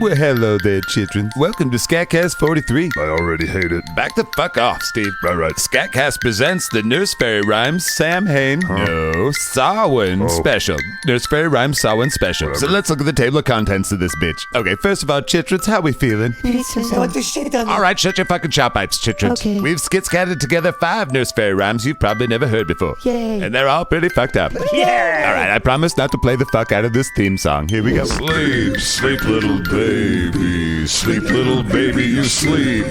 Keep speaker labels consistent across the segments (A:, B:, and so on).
A: Well, hello there, children. Welcome to SKATCAST 43.
B: I already hate it.
A: Back the fuck off, Steve.
B: Right.
A: SKATCAST presents the Nurse Fairy Rhymes Samhain. No, Samhain special. Nurse Fairy Rhymes Samhain special.
B: Whatever.
A: So let's look at the table of contents of this bitch. Okay, first of all, chitrons, how we feeling?
C: I want the shit on
A: All right, shut your fucking chop pipes, chitrons.
C: Okay.
A: We've skit-scattered together 5 Nurse Fairy Rhymes you've probably never heard before.
C: Yay.
A: And they're all pretty fucked up.
C: Yeah.
A: All right, I promise not to play the fuck out of this theme song. Here we go.
B: Sleep, sleep, little baby. Sleep, little baby, you sleep.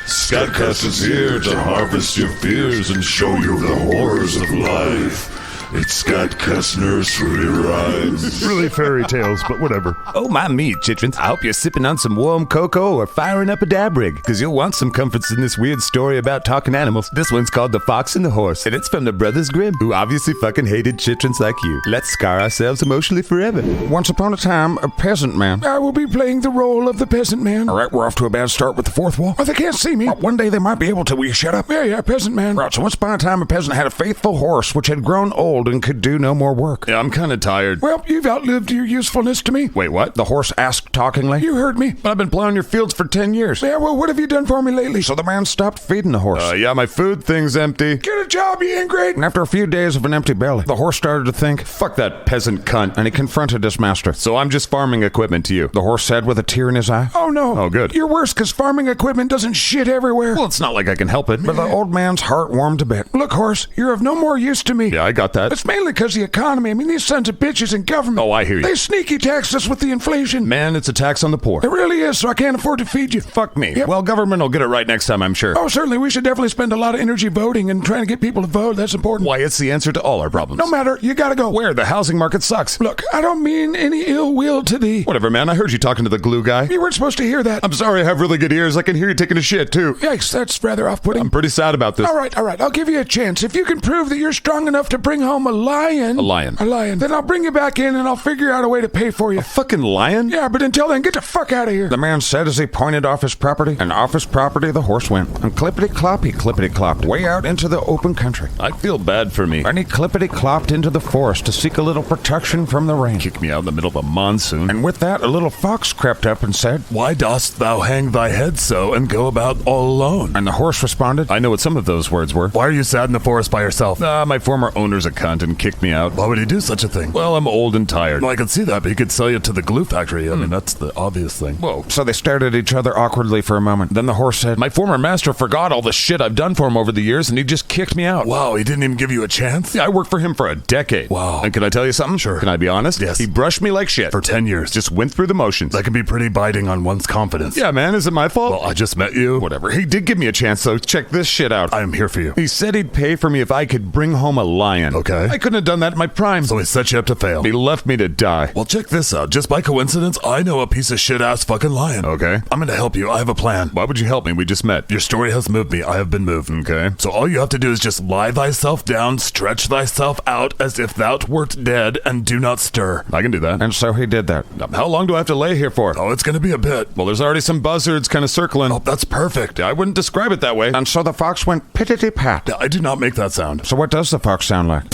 B: SKATCAST is here to harvest your fears and show you the horrors of life. It's SKATCAST Nursery Rhymes.
D: Really fairy tales, but whatever.
A: Oh my meat, chitrons. I hope you're sipping on some warm cocoa or firing up a dab rig, because you'll want some comforts in this weird story about talking animals. This one's called The Fox and the Horse, and it's from the brothers Grimm, who obviously fucking hated chitrons like you. Let's scar ourselves emotionally forever.
E: Once upon a time, a peasant man. I will be playing the role of the peasant man. All right, we're off to a bad start with the fourth wall. Oh, they can't see me. One day they might be able to. Will you shut up? Yeah, peasant man. Right, so once upon a time, a peasant had a faithful horse which had grown old and could do no more work.
A: Yeah, I'm kind of tired.
E: Well, you've outlived your usefulness to me.
A: Wait, what?
E: The horse asked talkingly. You heard me.
A: But I've been plowing your fields for 10 years.
E: Yeah, well, what have you done for me lately? So the man stopped feeding the horse.
A: Yeah, my food thing's empty.
E: Get a job, you ingrate. And after a few days of an empty belly, the horse started to think,
A: Fuck that peasant cunt.
E: and he confronted his master.
A: So I'm just farming equipment to you.
E: The horse said with a tear in his eye. Oh, no.
A: Oh, good.
E: You're worse because farming equipment doesn't shit everywhere.
A: Well, it's not like I can help it.
E: But the old man's heart warmed a bit. Look, horse, you're of no more use to me.
A: Yeah, I got that.
E: It's mainly because the economy. I mean, these sons of bitches in government.
A: Oh, I hear you.
E: They sneaky tax us with the inflation.
A: Man, it's a tax on the poor.
E: It really is, so I can't afford to feed you.
A: Fuck me.
E: Yep.
A: Well, government will get it right next time, I'm sure.
E: Oh, certainly. We should definitely spend a lot of energy voting and trying to get people to vote. That's important.
A: Why, it's the answer to all our problems.
E: No matter. You gotta go.
A: Where? The housing market sucks.
E: Look, I don't mean any ill will to thee.
A: Whatever, man. I heard you talking to the glue guy.
E: You weren't supposed to hear that.
A: I'm sorry, I have really good ears. I can hear you taking a shit, too.
E: Yikes, that's rather off-putting.
A: I'm pretty sad about this.
E: All right. I'll give you a chance. If you can prove that you're strong enough to bring home a lion.
A: A lion.
E: Then I'll bring you back in and I'll figure out a way to pay for you.
A: A fucking lion?
E: Yeah, but until then, get the fuck out of here. The man said as he pointed off his property, and off his property the horse went. And clippity-clop, he clippity-clopped way out into the open country.
A: I feel bad for me.
E: And he clippity-clopped into the forest to seek a little protection from the rain.
A: Kick me out in the middle of a monsoon.
E: And with that, a little fox crept up and said,
B: Why dost thou hang thy head so and go about all alone?
E: and the horse responded,
A: I know what some of those words were.
B: Why are you sad in the forest by yourself?
A: My former owner's a cunt and kicked me out.
B: Why would he do such a thing?
A: Well, I'm old and tired.
B: Well, I could see that, but he could sell you to the glue factory. I mean, that's the obvious thing.
A: Whoa.
E: So they stared at each other awkwardly for a moment. Then the horse said,
A: My former master forgot all the shit I've done for him over the years, and he just kicked me out.
B: Wow, he didn't even give you a chance?
A: Yeah, I worked for him for a decade.
B: Wow.
A: And can I tell you something?
B: Sure.
A: Can I be honest?
B: Yes.
A: He brushed me like shit.
B: For 10 years.
A: Just went through the motions.
B: That can be pretty biting on one's confidence.
A: Yeah, man, is it my fault?
B: Well, I just met you.
A: Whatever. He did give me a chance, so check this shit out.
B: I am here for you.
A: He said he'd pay for me if I could bring home a lion.
B: Okay.
A: I couldn't have done that in my prime.
B: So he set you up to fail.
A: He left me to die.
B: Well, check this out. Just by coincidence, I know a piece of shit-ass fucking lion.
A: Okay.
B: I'm gonna help you. I have a plan.
A: Why would you help me? We just met.
B: Your story has moved me. I have been moved.
A: Okay.
B: So all you have to do is just lie thyself down, stretch thyself out as if thou wert dead, and do not stir.
A: I can do that.
E: and so he did that.
A: How long do I have to lay here for?
B: Oh, it's gonna be a bit.
A: Well, there's already some buzzards kind of circling.
B: Oh, that's perfect.
A: I wouldn't describe it that way.
E: And so the fox went pittity-pat.
B: I do not make that sound.
E: So what does the fox sound like?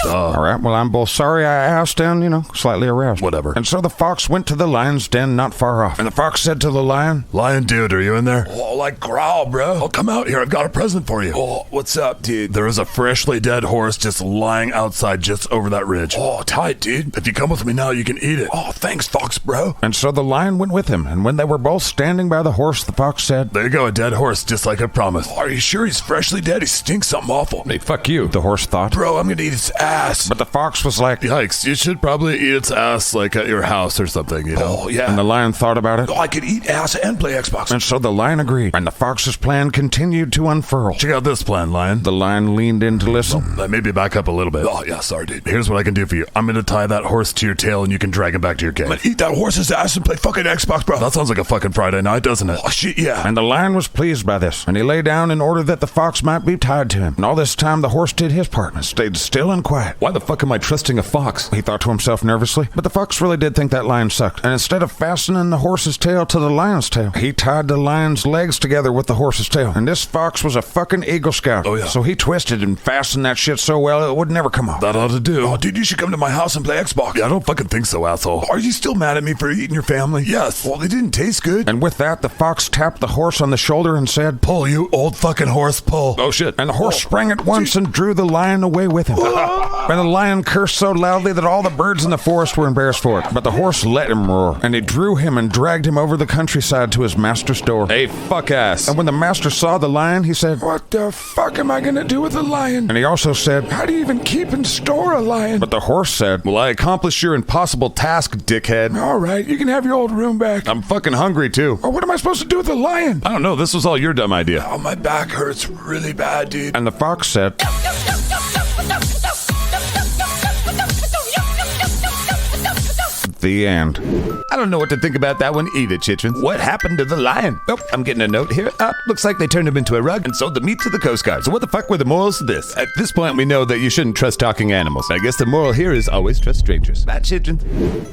E: All right, well, I'm both sorry I asked and, slightly aroused.
B: Whatever.
E: And so the fox went to the lion's den not far off. And the fox said to the lion,
B: Lion dude, are you in there? Oh, like growl, bro. Oh, come out here. I've got a present for you. Oh, what's up, dude? There is a freshly dead horse just lying outside just over that ridge. Oh, tight, dude. If you come with me now, you can eat it. Oh, thanks, fox, bro.
E: And so the lion went with him. And when they were both standing by the horse, the fox said,
B: There you go, a dead horse, just like I promised. Oh, are you sure he's freshly dead? He stinks something awful.
A: Hey, fuck you.
E: the horse thought.
B: Bro, I'm gonna eat his ass.
E: But the fox was like,
B: Yikes, you should probably eat its ass like at your house or something, you know? Oh, yeah.
E: and the lion thought about it.
B: I could eat ass and play Xbox.
E: And so the lion agreed. And the fox's plan continued to unfurl.
B: Check out this plan, lion.
E: The lion leaned in to listen.
B: Maybe back up a little bit. Oh, yeah, sorry, dude. Here's what I can do for you. I'm gonna tie that horse to your tail and you can drag him back to your cave. I'm gonna eat that horse's ass and play fucking Xbox, bro. That sounds like a fucking Friday night, doesn't it? Oh, shit, yeah.
E: And the lion was pleased by this, and he lay down in order that the fox might be tied to him. And all this time the horse did his part and stayed still and quiet. quiet. Why the fuck am I trusting a fox? He thought to himself nervously. But the fox really did think that lion sucked. And instead of fastening the horse's tail to the lion's tail, he tied the lion's legs together with the horse's tail. And this fox was a fucking Eagle Scout.
B: Oh, yeah.
E: So he twisted and fastened that shit so well it would never come off.
B: That ought to do. Oh, dude, you should come to my house and play Xbox. Yeah, I don't fucking think so, asshole. Are you still mad at me for eating your family? Yes. Well, they didn't taste good.
E: And with that, the fox tapped the horse on the shoulder and said,
B: Pull, you old fucking horse, pull.
E: Oh, shit. And the horse sprang at once and drew the lion away with him. And the lion cursed so loudly that all the birds in the forest were embarrassed for it. But the horse let him roar, and he drew him and dragged him over the countryside to his master's door.
A: Hey, fuck ass.
E: And when the master saw the lion, he said, What the fuck am I gonna do with a lion? And he also said, How do you even keep and store a lion? But the horse said,
A: Well, I accomplished your impossible task, dickhead.
E: All right, you can have your old room back.
A: I'm fucking hungry, too.
E: Or what am I supposed to do with a lion?
A: I don't know. This was all your dumb idea.
B: Oh, my back hurts really bad, dude.
E: And the fox said, The end.
A: I don't know what to think about that one either, Chitrins. What happened to the lion? Oh, I'm getting a note here. Looks like they turned him into a rug and sold the meat to the Coast Guard. So what the fuck were the morals to this? At this point, we know that you shouldn't trust talking animals. I guess the moral here is always trust strangers. Bye, Chitrins.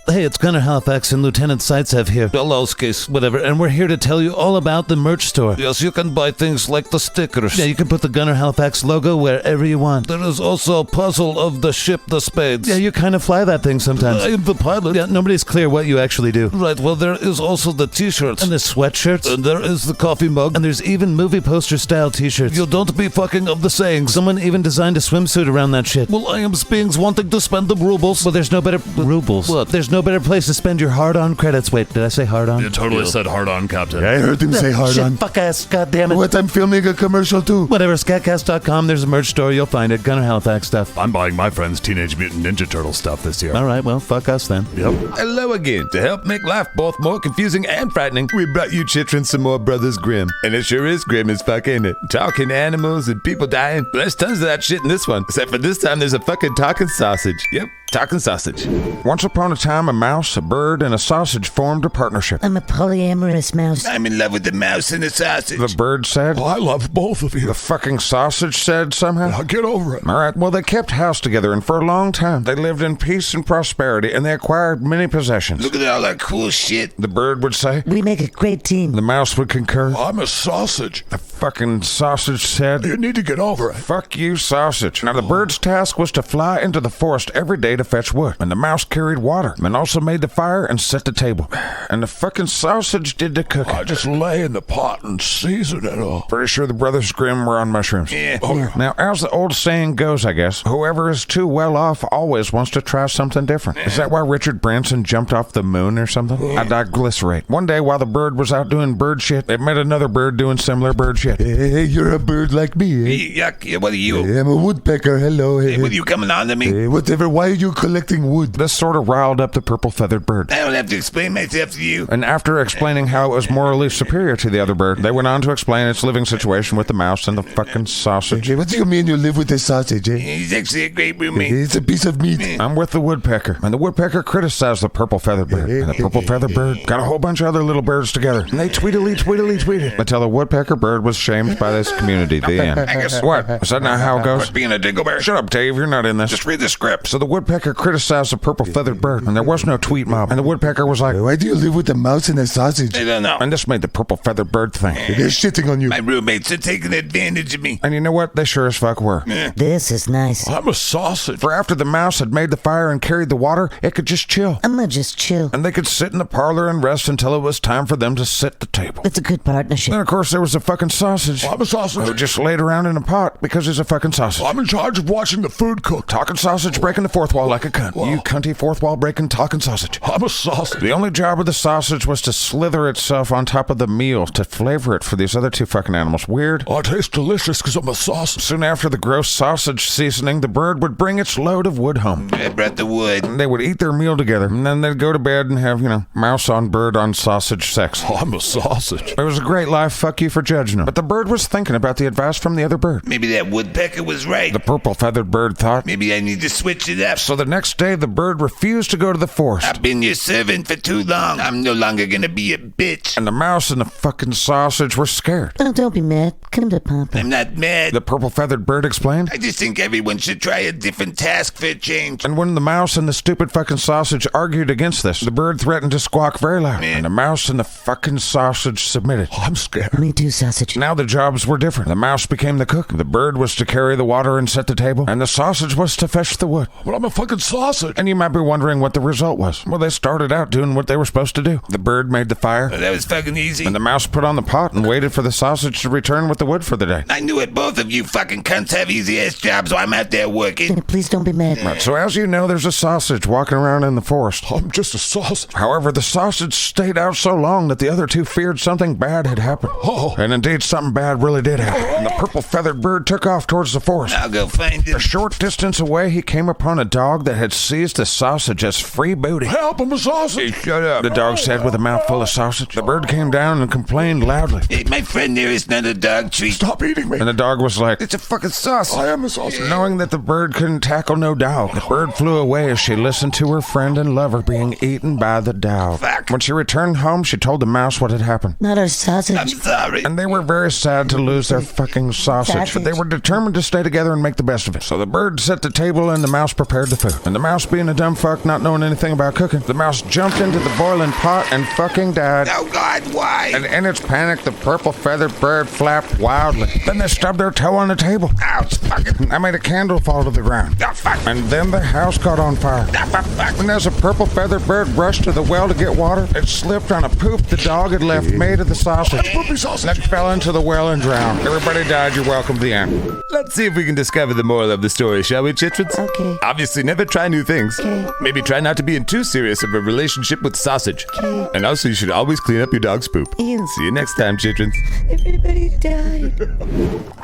C: Hey, it's Gunner Halifax and Lieutenant Sightsev here. Dolowski's, whatever, and we're here to tell you all about the merch store. Yes, you can buy things like the stickers. Yeah, you can put the Gunner Halifax logo wherever you want. There is also a puzzle of the ship, the Spades. Yeah, you kind of fly that thing sometimes. I am the pilot. Yeah, nobody's clear what you actually do. Right, well, there is also the t-shirts. And the sweatshirts. And there is the coffee mug. And there's even movie poster style t-shirts. You don't be fucking of the saying. Someone even designed a swimsuit around that shit. Well, I am beings wanting to spend the rubles. Well, there's no better... Rubles? What? There's no better place to spend your hard-on credits. Wait, did I say hard-on?
B: You totally said hard on, Captain.
D: I heard him say hard
C: Shit,
D: on.
C: fuck ass, goddammit.
D: What? I'm filming a commercial too.
C: Whatever, SKATCAST.com, there's a merch store, you'll find it. Gunner Halifax stuff.
B: I'm buying my friend's Teenage Mutant Ninja Turtle stuff this year.
C: All right, well, fuck us then.
B: Yep.
A: Hello again. To help make life both more confusing and frightening, we brought you Chitrins some more Brothers Grimm. And it sure is grim as fuck, ain't it? Talking animals and people dying. There's tons of that shit in this one. Except for this time, there's a fucking talking sausage. Yep. Talking sausage.
E: Once upon a time, a mouse, a bird, and a sausage formed a partnership.
F: I'm a polyamorous mouse.
A: I'm in love with the mouse and the sausage.
E: The bird said.
B: Well, I love both of you.
E: The fucking sausage said somehow.
B: Now get over it.
E: All right, well, they kept house together, and for a long time, they lived in peace and prosperity, and they acquired many possessions.
A: Look at all that cool shit.
E: The bird would say.
F: We make a great team.
E: The mouse would concur.
B: I'm a sausage.
E: The fucking sausage said.
B: You need to get over it.
E: Fuck you, sausage. Now, the bird's task was to fly into the forest every day to fetch wood. And the mouse carried water and also made the fire and set the table. And the fucking sausage did the cooking.
B: I just lay in the pot and season it all.
E: Pretty sure the Brothers Grimm were on mushrooms.
A: Yeah.
E: Now, as the old saying goes, I guess, whoever is too well off always wants to try something different. Is that why Richard Branson jumped off the moon or something? I diglycerate. One day while the bird was out doing bird shit, it met another bird doing similar bird shit.
D: Hey, you're a bird like me, eh?
A: Hey, yuck. What are you?
D: Hey, I'm a woodpecker. Hello. Hey,
A: What are you coming on to me?
D: hey, whatever. Why are you collecting wood?
E: This sort of riled up the purple-feathered bird.
A: I don't have to explain myself to you.
E: And after explaining how it was morally superior to the other bird, they went on to explain its living situation with the mouse and the fucking sausage.
D: Hey, what do you mean you live with a sausage, eh?
A: He's actually a great roommate.
D: It's a piece of meat.
E: I'm with the woodpecker, and the woodpecker criticized the purple-feathered bird, and the purple-feathered bird got a whole bunch of other little birds together, and they tweedly-tweedly-tweeted until the woodpecker bird was shamed by this community. The end. What? Is that not how it goes?
A: Being a dingleberry.
E: Shut up, Dave. You're not in this.
A: Just read the script.
E: So the woodpecker criticized the purple-feathered bird, and there was no tweet mob, and the woodpecker was like,
D: Why do you live with a mouse and a sausage?
A: I don't know.
E: and this made the purple-feathered bird thing.
D: They're shitting on you.
A: My roommates are taking advantage of me.
E: And you know what? They sure as fuck were.
F: This is nice.
B: I'm a sausage.
E: For after the mouse had made the fire and carried the water, it could just chill.
F: I'm gonna just chill.
E: And they could sit in the parlor and rest until it was time for them to sit at the table.
F: It's a good partnership.
E: Then, of course, there was a fucking sausage
B: I'm a sausage.
E: who just laid around in a pot because he's a fucking sausage.
B: I'm in charge of watching the food cook.
E: Talking sausage breaking the fourth wall like a cunt. You cunty fourth wall breaking talking sausage.
B: I'm a sausage.
E: The only job of the sausage was to slither itself on top of the meal to flavor it for these other two fucking animals. Weird.
B: Oh, it tastes delicious because I'm a sausage.
E: Soon after the gross sausage seasoning, the bird would bring its load of wood home.
A: I brought the wood.
E: They would eat their meal together, And then they'd go to bed and have, mouse on bird on sausage sex.
B: Oh, I'm a sausage.
E: It was a great life, fuck you for judging them. But the bird was thinking about the advice from the other bird.
G: Maybe that woodpecker was right.
E: The purple-feathered bird thought.
G: Maybe I need to switch it up.
E: So the next day, the bird refused to go to the forest.
G: I've been your servant for too long. I'm no longer gonna be a bitch.
E: And the mouse and the fucking sausage were scared.
F: Oh, don't be mad. Come to Papa.
G: I'm not mad.
E: The purple-feathered bird explained.
G: I just think everyone should try a different task for a change.
E: And when the mouse and the stupid fucking sausage argued against this, the bird threatened to squawk very loud. And the mouse and the fucking sausage submitted.
B: Oh, I'm scared.
F: Me too, sausage.
E: Now the jobs were different. The mouse became the cook. The bird was to carry the water and set the table. And the sausage was to fetch the wood.
B: Well, I'm a fucking sausage.
E: And you might be wondering what the result was. Well, they started out doing what they were supposed to do. The bird made the fire.
G: That was fucking easy.
E: And the mouse put on the pot and waited for the sausage to return with the wood for the day.
G: I knew it. Both of you fucking cunts have easy-ass jobs, so I'm out there working.
F: Please don't be mad.
E: Right, so as you know, there's a sausage walking around in the forest.
B: Oh, I'm just a sausage.
E: However, the sausage stayed out so long that the other two feared something bad had happened.
B: Oh.
E: And indeed, something bad really did happen. And the purple-feathered bird took off towards the forest.
G: I'll go find
E: A
G: him.
E: short distance away, he came upon a dog that had seized the sausage as free booty.
B: Help, I'm a sausage.
E: Shut up, the dog said with a mouthful of sausage. The bird came down and complained loudly.
G: Hey, my friend there is not a dog treat.
B: Stop eating me.
E: And the dog was like,
G: It's a fucking sausage.
B: I am a sausage.
E: knowing that the bird couldn't tackle no dog. The bird flew away as she listened to her friend and lover being eaten by the dog.
G: Fuck.
E: When she returned home, she told the mouse what had happened.
F: Not our sausage.
G: I'm sorry.
E: And they were very sad to lose their fucking sausage, but they were determined to stay together and make the best of it. So the bird set the table and the mouse prepared the food. And the mouse, being a dumb fuck, not knowing anything about cooking, the mouse jumped into the boiling pot and fucking died.
G: Oh, God, why?
E: And in its panic, the purple-feathered bird flapped wildly. Then they stubbed their toe on the table.
G: Ouch, fucking.
E: I made a candle fall to the ground.
G: Oh, fuck.
E: And then the house caught on fire.
G: Oh, fuck.
E: And as a purple-feathered bird rushed to the well to get water, it slipped on a poop the dog had left made of the sausage.
B: Poopy sausage.
E: That fell into the well and drowned. Everybody died. You're welcome. The end.
A: Let's see if we can discover the moral of the story, shall we, Chitrins?
F: Okay.
A: Obviously, never try new things.
F: Okay.
A: Maybe try not to be in too serious of a relationship with sausage.
F: Okay.
A: And also, you should always clean up your dog's poop.
F: Ew.
A: See you next time, Chitrins.
F: Everybody died.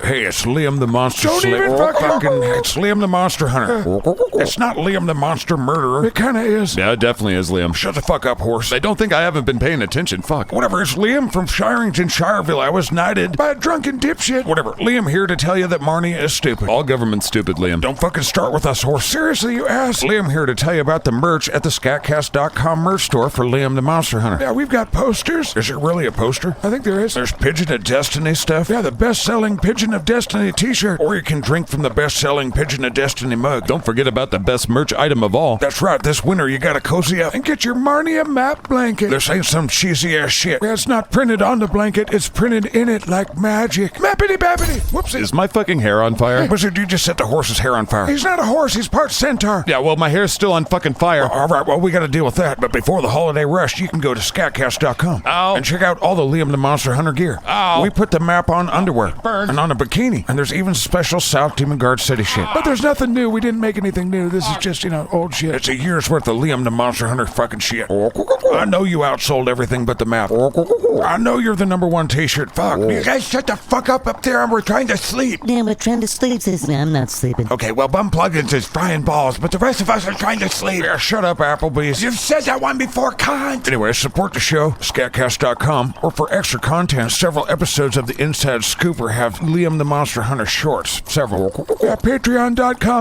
E: Hey, it's Liam the Monster
B: Don't
E: Slayer.
B: even fucking-
E: It's Liam the Monster Hunter. It's not Liam the Monster Murderer.
B: It kind of is.
A: Yeah, it definitely is, Liam.
E: Shut the fuck up, horse.
A: I don't think I haven't been paying attention. Fuck.
E: Whatever, it's Liam from Shirington, Shireville. I was knighted by a drunken dipshit. Whatever, Liam here to tell you that Marnie is stupid.
A: All government's stupid, Liam.
E: Don't fucking start with us, horse. Seriously, you ass. Liam here to tell you about the merch at the SKATCAST.com merch store for Liam the Monster Hunter. Yeah, we've got posters. Is it really a poster? I think there is. There's Pigeon of Destiny stuff. Yeah, the best-selling Pigeon of Destiny t-shirt. Or you can drink from the best-selling Pigeon of Destiny mug.
A: Don't forget about the best merch item of all.
E: That's right, this winter you gotta cozy up and get your Marnie a map blanket. They're saying some cheesy ass shit. Yeah, it's not printed on the blanket, it's printed in it like magic. Mappity bappity. Whoopsie.
A: Is my fucking hair on fire?
E: Wizard, you just set the horse's hair on fire. He's not a horse, he's part centaur.
A: Yeah, well, my hair's still on fucking fire.
E: All right, well, we gotta deal with that. But before the holiday rush, you can go to SKATCAST.com
A: Ow.
E: and check out all the Liam the Monster Hunter gear.
A: Ow.
E: We put the map on underwear
A: Burn.
E: and on a bikini. And there's even special South Demon Guard City shit. But there's nothing new. We didn't make anything new. This is just, old shit. It's a year's worth of Liam the Monster Hunter fucking shit. I know you outsold everything but the map. I know you're the #1 t-shirt. Fuck. You guys shut the fuck up there and we're trying to sleep.
F: Yeah, we're trying to sleep, says me. I'm not sleeping.
E: Okay, well, Bum Plugins is frying balls, but the rest of us are trying to sleep. Yeah, shut up, Applebee's. You've said that one before, cunt. Anyway, support the show, SKATCAST.com, or for extra content, several episodes of the Inside Scooper have Liam the Monster Hunter shorts. Several. Yeah,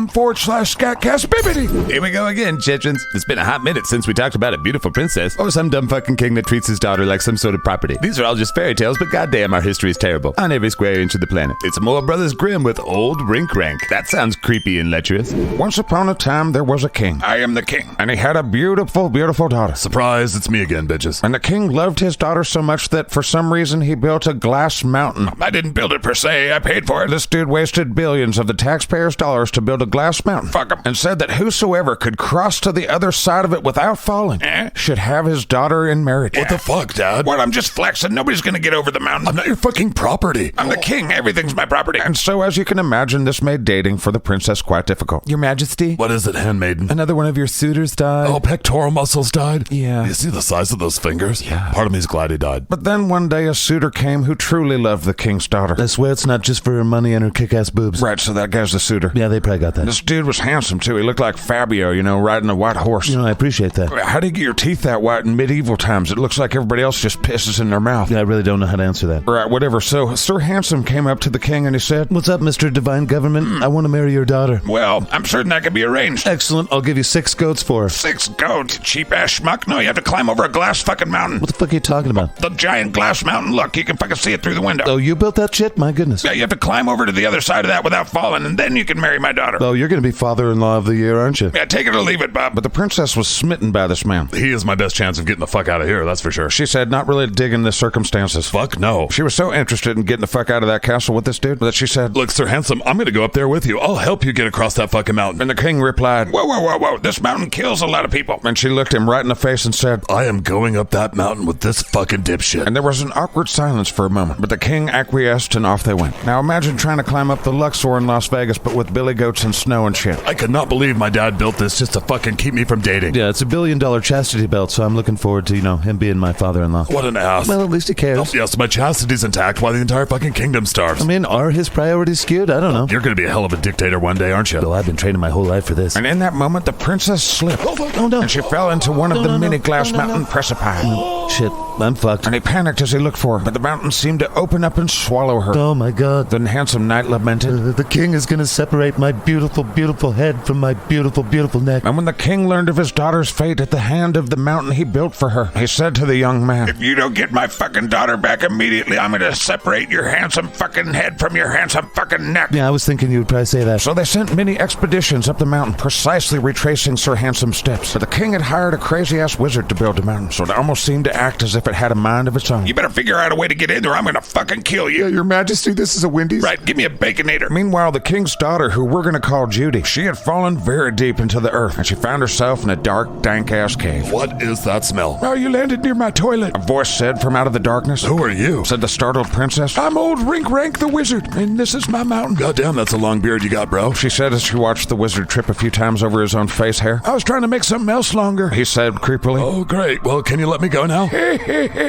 E: Patreon.com/SKATCAST. Bibbity.
A: Here we go again, Chitrins. It's been a hot minute since we talked about a beautiful princess or some dumb fucking king that treats his daughter like some sort of property. These are all just fairy tales, but goddamn, our history is terrible on every square inch of the planet. It's more Brothers Grimm with old Rinkrank. That sounds creepy and lecherous.
E: Once upon a time, there was a king. I am the king. And he had a beautiful, beautiful daughter.
B: Surprise, it's me again, bitches.
E: And the king loved his daughter so much that for some reason he built a glass mountain. I didn't build it per se, I paid for it. This dude wasted billions of the taxpayers' dollars to build a glass mountain. Fuck him. And said that whosoever could cross to the other side of it without falling should have his daughter in marriage.
B: What the fuck, Dad?
E: What? I'm just flexing. Nobody's gonna get over the mountain.
B: I'm not your fucking property.
E: I'm the king. Everything's my property. And so, as you can imagine, this made dating for the princess quite difficult.
C: Your Majesty,
B: What is it, handmaiden?
C: another one of your suitors died.
B: Oh, pectoral muscles died?
C: Yeah.
B: You see the size of those fingers?
C: Yeah.
B: Part of me's glad he died.
E: But But then one day a suitor came who truly loved the king's daughter.
C: I swear it's not just for her money and her kick-ass boobs.
E: Right, so that guy's the suitor.
C: Yeah, they probably got that.
E: This dude was handsome, too. He looked like Fabio, riding a white horse.
C: I appreciate that.
E: How do you get your teeth that white in medieval times? It looks like everybody else just pisses in their mouth.
C: Yeah, I really don't know how to answer that.
E: Right, whatever. So Sir Handsome came up to the king and he said,
C: What's up, Mr. Divine Government? I want to marry your daughter.
G: Well, I'm certain that can be arranged.
C: Excellent. I'll give you 6 goats for her.
G: 6 goats, cheap-ass schmuck. No, you have to climb over a glass fucking mountain.
C: What the fuck are you talking about?
G: The giant glass mountain. Look, you can fucking see it through the window.
C: Oh, you built that shit? My goodness.
G: Yeah, you have to climb over to the other side of that without falling, and then you can marry my daughter.
C: Oh, you're going to be father-in-law of the year, aren't you?
G: Yeah, take it or leave it, Bob.
E: but the princess was smitten by this man.
B: He is my best chance of getting the fuck out of here, that's for sure.
E: She said, not really digging the circumstances.
B: Fuck no.
E: She was so interested in getting the fuck out of that castle with this dude that she said,
B: Look, Sir Handsome, I'm gonna go up there with you. I'll help you get across that fucking mountain.
E: and the king replied,
G: Whoa, whoa, whoa, whoa. This mountain kills a lot of people.
E: and she looked him right in the face and said,
B: I am going up that mountain with this fucking dipshit.
E: and there was an awkward silence for a moment, but the king acquiesced and off they went. Now imagine trying to climb up the Luxor in Las Vegas, but with billy goats and snow and shit.
B: I could not believe my dad built this just to fucking keep me from dating.
C: Yeah, it's $1 billion chastity belt, so I'm looking forward to, him being my father-in-law.
B: What an ass.
C: Well, at least he cares.
B: Oh, yes, my chastity's intact while the entire fucking kingdom starves.
C: I mean, are his priorities skewed? I don't know.
B: You're gonna be a hell of a dictator one day, aren't you?
C: Well, I've been training my whole life for this.
E: And in that moment, the princess slipped,
C: Oh, no.
E: and she fell into one of
C: No,
E: the
C: no, no.
E: many glass
C: No, no, no.
E: mountain precipices.
C: Shit, I'm fucked.
E: And he panicked as he looked for her, but the mountain seemed to open up and swallow her.
C: Oh, my God.
E: Then Handsome Knight lamented.
C: The king is going to separate my beautiful, beautiful head from my beautiful, beautiful neck.
E: And when the king learned of his daughter's fate at the hand of the mountain he built for her, he said to the young man,
G: If you don't get my fucking daughter back immediately, I'm gonna separate your handsome fucking head from your handsome fucking neck.
C: Yeah, I was thinking you would probably say that.
E: So they sent many expeditions up the mountain, precisely retracing Sir Handsome's steps. But the king had hired a crazy-ass wizard to build the mountain, so it almost seemed to act as if it had a mind of its own.
G: You better figure out a way to get in there. I'm gonna fucking kill you.
D: Your Majesty, this is a Wendy's.
G: Right, give me a Baconator.
E: Meanwhile, the king's daughter, who we're going to call Judy, she had fallen very deep into the earth, and she found herself in a dark, dank-ass cave.
B: What is that smell?
G: Oh, you landed near my toilet.
E: A voice said from out of the darkness.
B: Who are you?
E: Said the startled princess.
G: I'm old Rinkrank the wizard, and this is my mountain.
B: Goddamn, that's a long beard you got, bro.
E: She said as she watched the wizard trip a few times over his own face hair.
G: I was trying to make something else longer.
E: He said creepily.
B: Oh, great. Well, can you let me go now?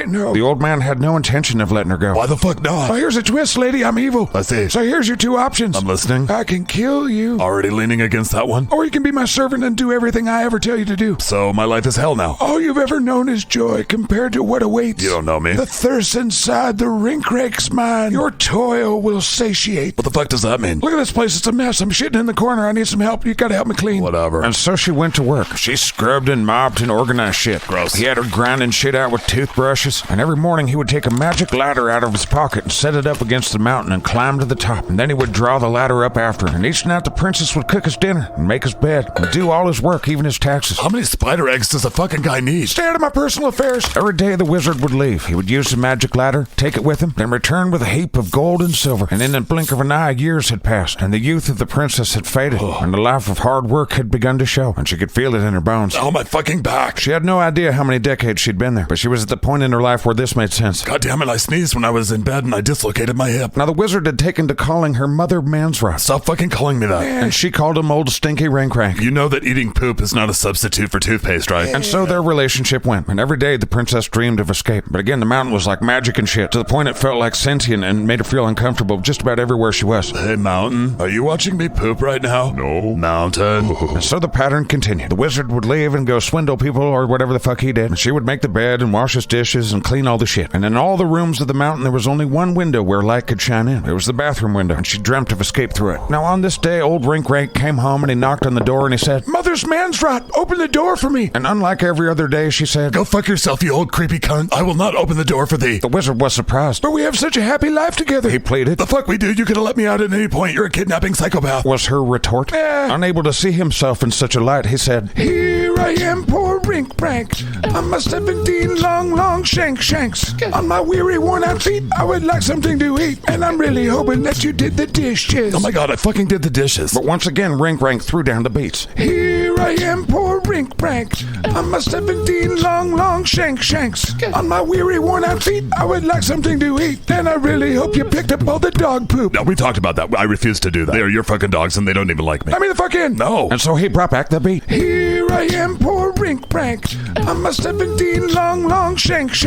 G: No.
E: The old man had no intention of letting her go.
B: Why the fuck not?
G: Oh, here's a twist, lady. I'm evil.
B: I see.
G: So here's your 2 options.
B: I'm listening.
G: I can kill you,
B: Already leaning against that one?
G: or you can be my servant and do everything I ever tell you to do.
B: So my life is hell now.
G: All you've ever known is joy compared to what awaits.
B: You don't know me.
G: The thirst inside the Rinkrank's mind. Your toil will satiate.
B: What the fuck does that mean?
G: Look at this place. It's a mess. I'm shitting in the corner. I need some help. You gotta help me clean.
B: Whatever.
E: And so she went to work. She scrubbed and mopped and organized shit.
B: Gross.
E: He had her grinding shit out with toothbrushes, and every morning he would take a magic ladder out of his pocket and set it up against the mountain and climb to the top. And then he would draw the ladder up after her. And each night the princess would cook his dinner and make his bed and do all his work, even his taxes.
B: How many spider eggs does a fucking guy need?
G: Stay out of my personal affairs.
E: Every day the wizard would leave. He would use the magic ladder, take it with him, then return with a heap of gold and silver. And in the blink of an eye, years had passed, and the youth of the princess had faded, and the life of hard work had begun to show, and she could feel it in her bones.
B: Oh, my fucking back.
E: She had no idea how many decades she'd been there, but she was at the point in her life where this made sense.
B: God damn it, I sneezed when I was in bed and I dislocated my hip.
E: Now the wizard had taken to calling her Mother Mansrot,
B: Stop fucking calling me that.
E: and she called him Old Stinky Rinkrank.
B: You know that eating poop is not a substitute for toothpaste, right?
E: And so their relationship went, and every day the princess dreamed of escape. But again, the mountain was like magic and shit, to the point it felt like sentient and made her feel uncomfortable just about everywhere she was.
B: Hey, mountain, are you watching me poop right now? No. Mountain.
E: And so the pattern continued. The wizard would leave and go swindle people or whatever the fuck he did, and she would make the bed and wash his dishes and clean all the shit. And in all the rooms of the mountain, there was only one window where light could shine in. It was the bathroom window, and she dreamt of escape through it. Now on this day, old Rinkrank came home and he knocked on the door and he said,
G: Mother's Mansrot, open the door for me.
E: and unlike every other day, she said,
B: Go fuck yourself, you old creepy cunt. I will not open the door for thee.
E: The wizard was surprised.
G: But we have such a happy life together.
E: He pleaded.
B: The fuck we do? You could have let me out at any point. You're a kidnapping psychopath.
E: Was her retort. Unable to see himself in such a light, he said,
G: Here I am, poor Rinkrank. I must have 15 long shanks. On my weary, worn-out feet, I would like something to eat. And I'm really hoping that you did the dishes.
B: Oh my god, I fucking did the dishes.
E: But once again, Rinkrank threw down the beats.
G: Here I am, poor Rinkrank. I must have 15 long shanks. On my weary, worn-out feet, I would like something to eat. And I really hope you picked up all the dog poop.
B: No, we talked about that. I refuse to do that. They are your fucking dogs and they don't even like me.
G: Let me the fuck in.
B: No.
E: And so he brought back the beat.
G: Here I am, poor Rinkrank. I'm a 17 long shanks.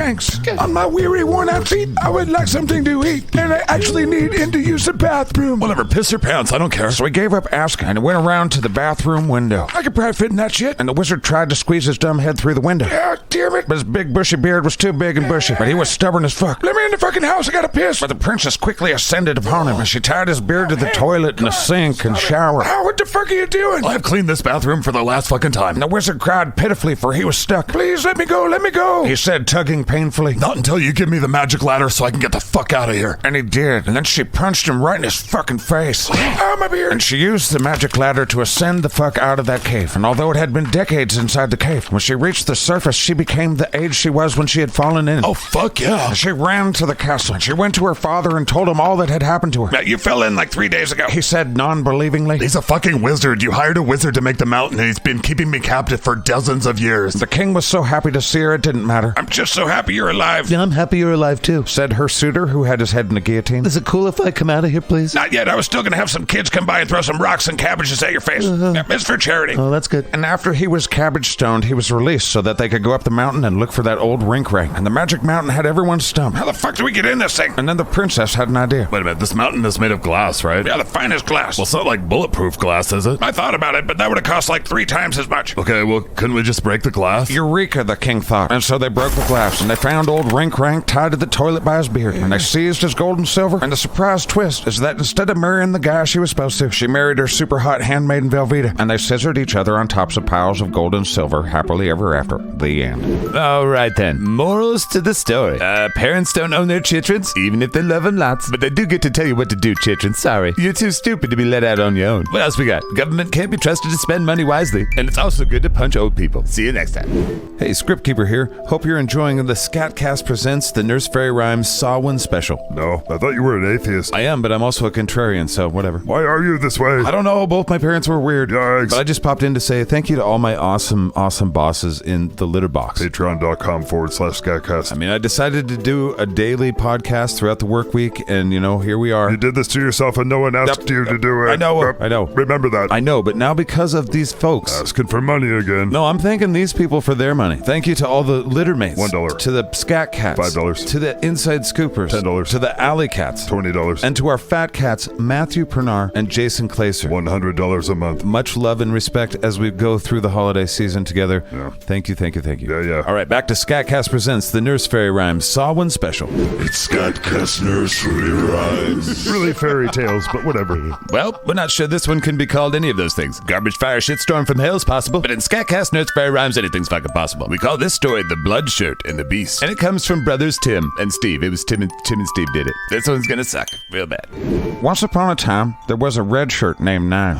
G: On my weary, worn-out feet, I would like something to eat, and I actually need to use the bathroom.
E: Whatever, piss your pants, I don't care. So he gave up asking and went around to the bathroom window.
G: I could probably fit in that shit.
E: And the wizard tried to squeeze his dumb head through the window.
G: Ah, damn it.
E: But his big bushy beard was too big and bushy. But he was stubborn as fuck.
G: Let me in the fucking house, I gotta piss.
E: But the princess quickly ascended upon him, and she tied his beard to the toilet and the sink and shower.
G: Ah, what the fuck are you doing?
B: I've cleaned this bathroom for the last fucking time.
E: And the wizard cried pitifully, for he was stuck.
G: Please let me go.
E: He said, tugging painfully.
B: Not until you give me the magic ladder so I can get the fuck out of here.
E: And he did. And then she punched him right in his fucking face.
G: Ah, my beard.
E: And she used the magic ladder to ascend the fuck out of that cave. And although it had been decades inside the cave, when she reached the surface, she became the age she was when she had fallen in.
B: Oh, fuck yeah.
E: She ran to the castle, and she went to her father and told him all that had happened to her.
G: Now, you fell in like 3 days ago.
E: He said non-believingly.
B: He's a fucking wizard. You hired a wizard to make the mountain, and he's been keeping me captive for dozens of years.
E: The king was so happy to see her, it didn't matter.
G: I'm just so happy you're alive.
C: Yeah, I'm happy you're alive too.
E: Said her suitor, who had his head in a guillotine.
C: Is it cool if I come out of here, please?
G: Not yet. I was still gonna have some kids come by and throw some rocks and cabbages at your face. It's for charity.
C: Oh, that's good.
E: And after he was cabbage stoned, he was released so that they could go up the mountain and look for that old Rinkrank. And the magic mountain had everyone stumped.
G: How the fuck do we get in this thing?
E: And then the princess had an idea.
B: Wait a minute, this mountain is made of glass, right?
G: Yeah, the finest glass.
B: Well, it's not like bulletproof glass, is it?
G: I thought about it, but that would have cost like 3 times as much.
B: Okay, well, couldn't we just break the glass?
E: Eureka, the king thought. And so they broke the glass, and they found old Rinkrank tied to the toilet by his beard. And they seized his gold and silver. And the surprise twist is that instead of marrying the guy she was supposed to, she married her super hot handmaiden Velveeta. And they scissored each other on tops of piles of gold and silver, happily ever after. The end.
A: All right then. Morals to the story. Parents don't own their chitrons, even if they love them lots. But they do get to tell you what to do, chitrons. Sorry. You're too stupid to be let out on your own. What else we got? Government can't be trusted to spend money wisely. And it's also good to punch old people. See you next time.
C: Hey, Script Keeper here. Hope you're enjoying the SKATCAST Presents the Nurse Fairy Rhymes Samhain special.
B: No, I thought you were an atheist.
C: I am, but I'm also a contrarian, so whatever.
B: Why are you this way?
C: I don't know. Both my parents were weird.
B: Yikes.
C: But I just popped in to say thank you to all my awesome bosses in the litter box.
B: Patreon.com/SKATCAST.
C: I mean, I decided to do a daily podcast throughout the work week, and, here we are.
B: You did this to yourself and no one asked you to do it.
C: I know.
B: Remember that.
C: I know, but now because of these folks.
B: Asking for money again.
C: No, I'm thanking these people for their money. Thank you to all the littermates.
B: $1.
C: To the Scat Cats.
B: $5.
C: To the Inside Scoopers.
B: $10.
C: To the Alley Cats.
B: $20.
C: And to our fat cats, Matthew Pernar and Jason Claser.
B: $100 a month.
C: Much love and respect as we go through the holiday season together.
B: Yeah.
C: Thank you.
B: Yeah.
C: All right, back to SKATCAST Presents the Nurse Fairy Rhymes Samhain special.
B: It's SKATCAST Nursery Rhymes. Really fairy tales, but whatever.
A: Well, we're not sure this one can be called any of those things. Garbage fire shitstorm from hell's possible, but in SKATCAST Nurse Fairy Rhymes, anything's fucking possible. We call this story The Bloodshirt and the Beast. And it comes from brothers Tim and Steve. It was Tim and Steve did it. This one's gonna suck real bad.
E: Once upon a time, there was a red shirt named Nine,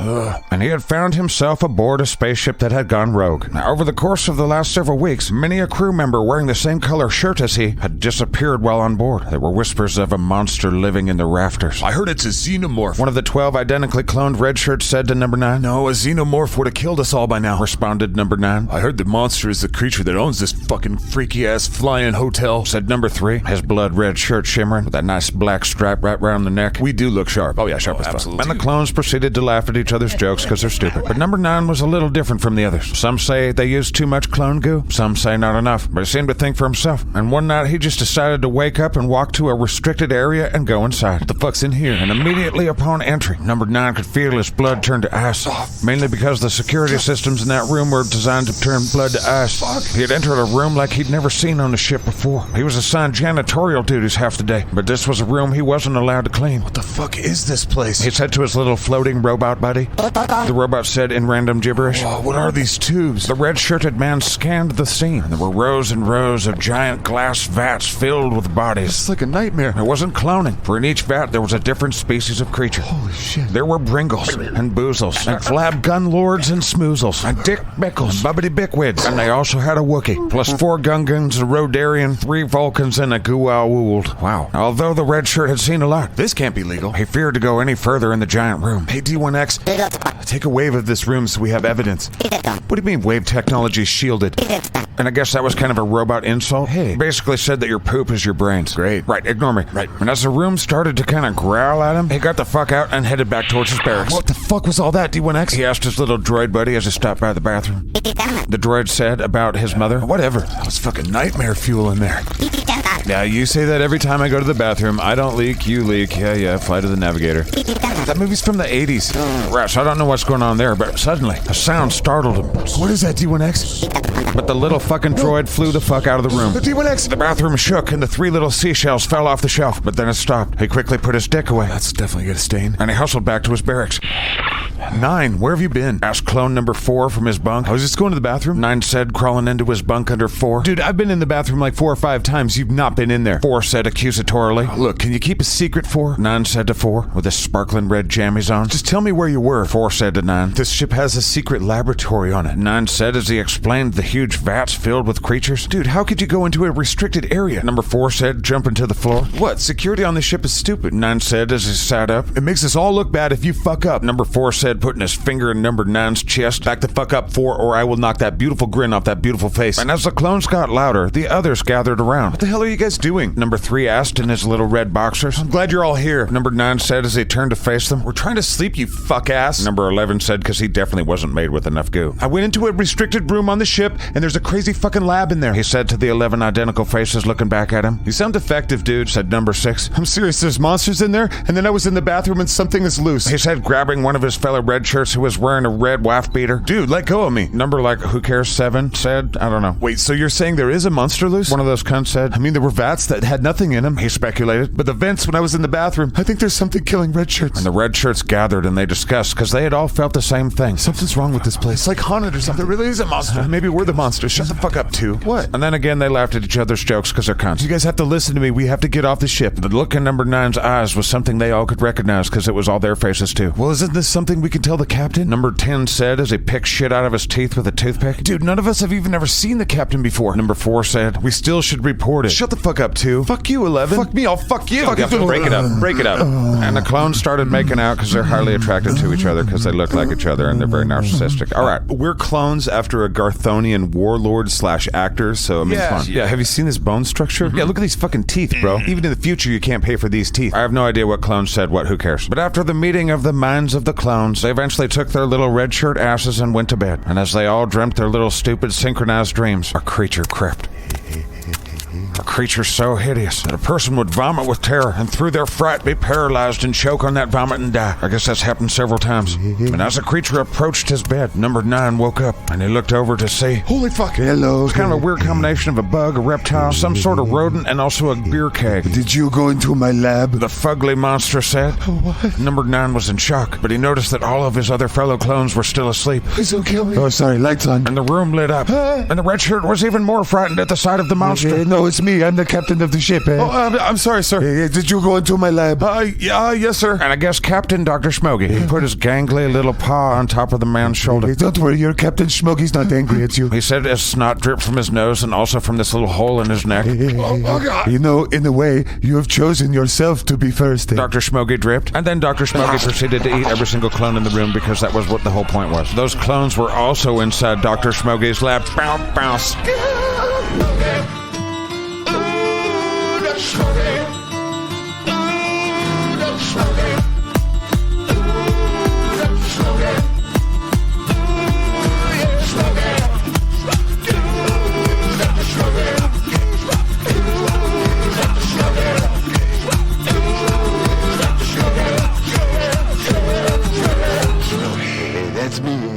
E: and he had found himself aboard a spaceship that had gone rogue. Now, over the course of the last several weeks, many a crew member wearing the same color shirt as he had disappeared while on board. There were whispers of a monster living in the rafters.
A: I heard it's a xenomorph.
E: One of the 12 identically cloned red shirts said to number 9.
A: No, a xenomorph would have killed us all by now,
E: Responded number 9.
A: I heard the monster is the creature that owns this fucking freaky-ass flying hotel.
E: Said number 3, his blood red shirt shimmering with that nice black stripe right round the neck.
A: We do look sharp. Oh yeah, sharp as fuck.
E: And the clones proceeded to laugh at each other's jokes because they're stupid. But number 9 was a little different from the others. Some say they used too much clone goo. Some say not enough. But he seemed to think for himself. And one night he just decided to wake up and walk to a restricted area and go inside. What the fuck's in here? And immediately upon entry, number 9 could feel his blood turn to ice. Mainly because the security systems in that room were designed to turn blood to ice. He had entered a room like he'd never seen on the ship before. He was assigned janitorial duties half the day. But this was a room he wasn't allowed to clean.
A: What the fuck is this place?
E: He said to his little floating robot buddy. The robot said in random gibberish.
A: Oh, what are these tubes?
E: The red-shirted man scanned the scene. There were rows and rows of giant glass vats filled with bodies.
C: It's like a nightmare.
E: It wasn't cloning, for in each vat there was a different species of creature.
C: Holy shit.
E: There were Bringles and Boozles and Flab Gun Lords and Smoozles and Dick Bickles and Bubbity Bickwids. And they also had a Wookiee, plus 4 Gungans, a Rodarian, 3 Vulcans, and a Guawold. Wow. Although the red shirt had seen a lot,
A: This can't be legal.
E: he feared to go any further in the giant room.
A: Hey, D1X, take a wave of this room so we have evidence. What do you mean wave technology shielded?
E: And I guess that was kind of a robot insult. Hey. Basically said that your poop is your brains.
A: Great.
E: Right, ignore me. Right. And as the room started to kind of growl at him, he got the fuck out and headed back towards his barracks.
A: What the fuck was all that, D1X?
E: He asked his little droid buddy as he stopped by the bathroom. The droid said about his mother.
A: Whatever. That was fucking nightmare fuel in there. Yeah, you say that every time I go to the bathroom. I don't leak, you leak. Yeah, fly to the navigator. That movie's from the 80s.
E: Right, so I don't know what's going on there, but suddenly a sound startled him.
A: What is that, D1X?
E: But the little fucking droid flew the fuck out of the room.
A: The D1X!
E: The bathroom shook and the 3 little seashells fell off the shelf, but then it stopped. He quickly put his dick away.
A: That's definitely got a stain.
E: And he hustled back to his barracks.
A: 9, where have you been?
E: Asked clone number 4 from his bunk.
A: I was just going to the bathroom.
E: 9 said, crawling into his bunk under 4.
A: Dude, I've been in the bathroom like 4 or 5 times. You've not been in there.
E: 4 said accusatorily.
A: Look, can you keep a secret, 4?
E: 9 said to 4, with his sparkling red jammies on.
A: Just tell me where you were.
E: 4 said to 9.
A: This ship has a secret laboratory on it.
E: 9 said as he explained the huge vats filled with creatures.
A: Dude, how could you go into a restricted area?
E: Number 4 said, jumping to the floor.
A: What? Security on the ship is stupid.
E: 9 said as he sat up.
A: It makes us all look bad if you fuck up.
E: Number 4 said, putting his finger in number 9's chest.
A: Back the fuck up, 4, or I will knock that beautiful grin off that beautiful face.
E: And as the clones got louder, the others gathered around.
A: What the hell are you guys doing?
E: Number 3 asked in his little red boxers.
A: I'm glad you're all here.
E: Number 9 said as he turned to face them.
A: We're trying to sleep, you fuck ass.
E: Number 11 said because he definitely wasn't made with enough goo.
A: I went into a restricted room on the ship, and there's a crazy fucking lab in there.
E: He said to the 11 identical faces looking back at him.
A: You sound defective, dude,
E: said number 6.
A: I'm serious, there's monsters in there, and then I was in the bathroom and something is loose.
E: He said, grabbing one of his fellow red shirts who was wearing a red waft beater.
A: Dude, let go of me.
E: Number who cares 7 said, I don't know.
A: Wait, so you're saying there is a monster loose?
E: One of those cunts said.
A: I mean, there were vats that had nothing in them.
E: He speculated.
A: But the vents when I was in the bathroom, I think there's something killing red shirts.
E: And the red shirts gathered and they discussed because they had all felt the same thing.
A: Something's wrong with this place. It's like haunted or something. There really is a monster. Maybe we're the monster. Shut the fuck up, too. What?
E: And then again, they laughed at each other's jokes because they're cunts.
A: You guys have to listen to me. We have to get off the ship.
E: The look in number 9's eyes was something they all could recognize because it was all their faces too.
A: Well, isn't this something we can tell the captain?
E: Number 10 said as he picked shit out of his teeth with a toothpick.
A: Dude, none of us have even ever seen the captain before.
E: Number 4 said, we still should report it.
A: Shut the fuck up, 2. Fuck you, 11.
D: Fuck me, I'll fuck you.
A: Fuck you.
E: Break it up. Break it up. And the clones started making out because they're highly attracted to each other because they look like each other and they're very narcissistic. All right.
A: We're clones after a Garthonian warlord / actor, so I mean, it's fun. Yeah, have you seen his bone structure? Yeah, look at these fucking teeth, bro. Even in the future, you can't pay for these teeth.
E: I have no idea what clones said what, who cares? But after the meeting of the minds of the clones, they eventually took their little red shirt asses and went to bed. And as they all dreamt their little stupid synchronized dreams, a creature crept. A creature so hideous that a person would vomit with terror and through their fright be paralyzed and choke on that vomit and die. I guess that's happened several times. And as the creature approached his bed, number 9 woke up and he looked over to see.
A: Holy fuck.
D: Hello.
E: It's kind of a weird combination of a bug, a reptile, some sort of rodent, and also a beer keg.
D: Did you go into my lab?
E: The fugly monster said.
A: What?
E: Number 9 was in shock, but he noticed that all of his other fellow clones were still asleep.
A: Please don't kill me.
D: Oh, sorry, lights on.
E: And the room lit up. And the red shirt was even more frightened at the sight of the monster.
D: No, it's me. I'm the captain of the ship.
A: Oh, I'm sorry, sir.
D: Did you go into my lab?
A: Yes, sir.
E: And I guess Captain Dr. Smoggy, he put his gangly little paw on top of the man's shoulder.
D: Don't worry, your Captain Smoggy's not angry at you.
E: He said as snot dripped from his nose and also from this little hole in his neck.
A: Oh, God.
D: You know, in a way, you have chosen yourself to be first.
E: Dr. Smoggy dripped, and then Dr. Smoggy proceeded to eat every single clone in the room because that was what the whole point was. Those clones were also inside Dr. Smoggy's lab. Bow, bow.
D: That's me.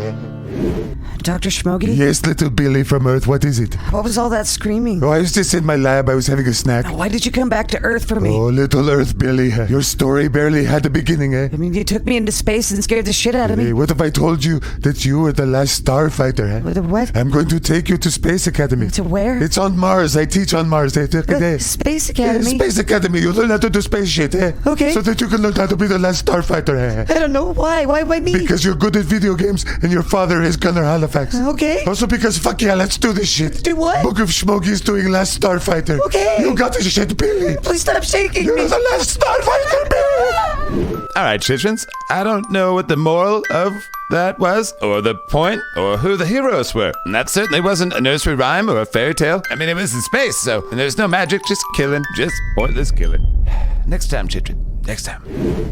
H: Dr. Smoggy?
D: Yes, little Billy from Earth, what is it?
H: What was all that screaming?
D: Oh, I was just in my lab. I was having a snack.
H: Why did you come back to Earth for me?
D: Oh, little Earth Billy. Your story barely had a beginning, eh?
H: I mean, you took me into space and scared the shit out of me.
D: Hey, what if I told you that you were the last starfighter, eh?
H: What?
D: I'm going to take you to Space Academy.
H: To where?
D: It's on Mars. I teach on Mars.
H: Space Academy?
D: Space Academy. You learn how to do space shit, eh?
H: Okay.
D: So that you can learn how to be the last starfighter, eh?
H: I don't know. Why? Why me?
D: Because you're good at video games and your father is Gunnar Halifax.
H: Okay.
D: Also because, fuck yeah, let's do this shit.
H: Do what?
D: Book of Smoggy's doing Last Starfighter.
H: Okay.
D: You got this shit, Billy.
H: Please stop shaking
D: You're
H: me.
D: the last Starfighter, Billy.
A: All right, Chitrins. I don't know what the moral of that was, or the point, or who the heroes were. And that certainly wasn't a nursery rhyme or a fairy tale. I mean, it was in space, so and there's no magic, just killing, just pointless killing. Next time, children. Next time.